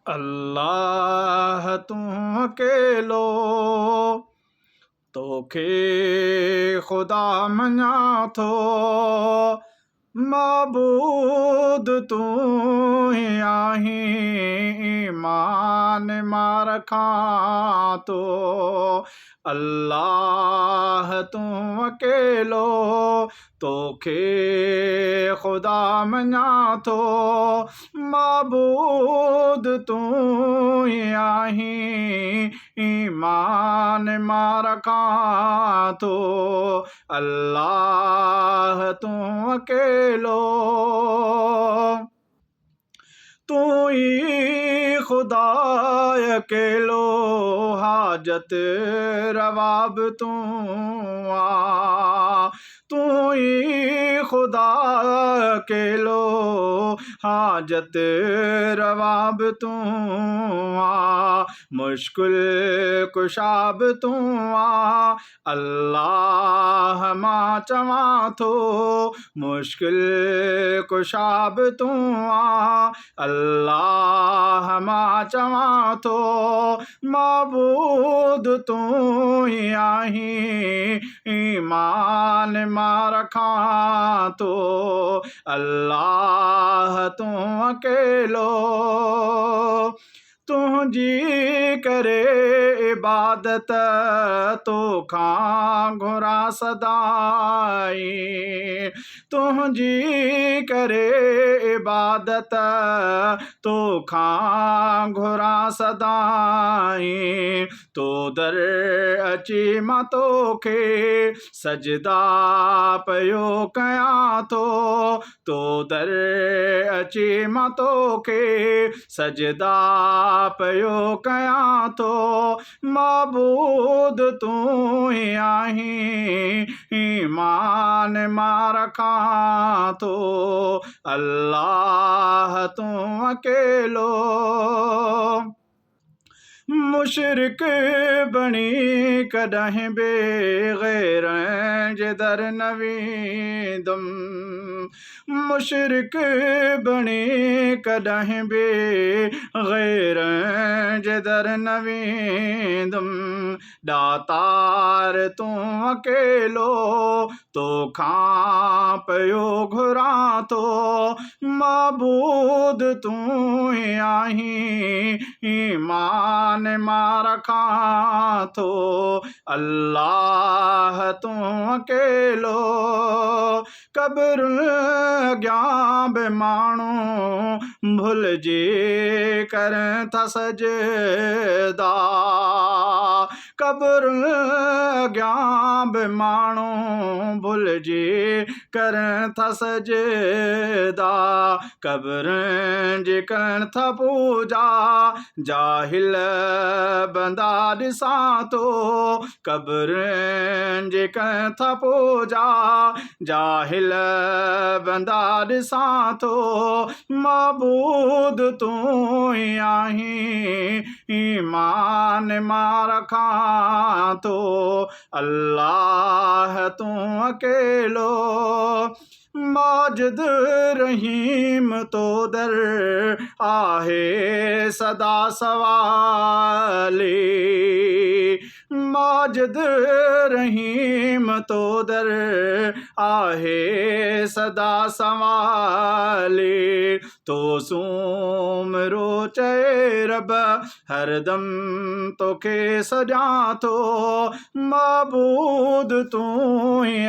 अल्लाह तूं अकेलो तोखे ख़ुदा मञां थो। माबूद तूं ई आहीं, ईमान मां रखां थो। अल्लाह तूं अकेलो तोखे ख़ुदा मञां थो। माबूद तूं ई आहीं, ईमान मां रखां थो। अल्लाह तूं अकेलो तूं ई ख़ुदा अकेलो, हाजत रवा बि तूं आ। तूं ई ख़ुदा अकेलो, हाजत रवा बि तूं आ। मुश्किल कुशा बि तूं आ। अल्लाह मां चवां थो, मुश्किल कुशा बि तूं आ। अल्लाह मां चवां थो, माबूद तूं ई आहीं, ईमान मां रखां थो। अल्लाह तूं अकेलो तुंहिंजी करे इबादत तोखां घुरां सदाई। तुंहिंजी करे इबादत तोखां घुरां सदाई। तो दर अची मां तोखे सजदा पियो कयां थो। तो दर अची मां तोखे सजदा पियो कयां थो। माबूद तूं ई आहीं, ईमान मां रखां थो। अल्लाह तूं अकेलो मुशरिक बणी कॾहिं बि ग़ैरनि जे दर न वेंदुमि। मुशरिक बणी कॾहिं बि ग़ैरनि जे दर न वेंदुमि। दातार तूं अकेलो तोखां पियो घुरां थो। माबूद तूं ई आहीं, ईमान मां रखां थो। अल्लाह तूं अकेलो क़ब्र अॻियां बि माण्हू भुलिजी करनि था सजदा। क़ब्र अॻियां बि माण्हू भुलिजी करनि था सजदा। क़ब्रनि जी करनि था पूजा, जाहिल बंदा ॾिसां थो। क़ब्रनि जी करनि था पूजा, जाहिल बंदा ॾिसां थो। माबूद तूं ई आहीं, ईमान मां रखां थो। अल्लाह तूं अकेलो माजिद रहीम तो दर आहे सदा सवाली। माजिद रहीम तो दर आहे सदा सवाली। तो सूमरो चए रब हरदम तोखे सॼां थो। माबूद तूं ई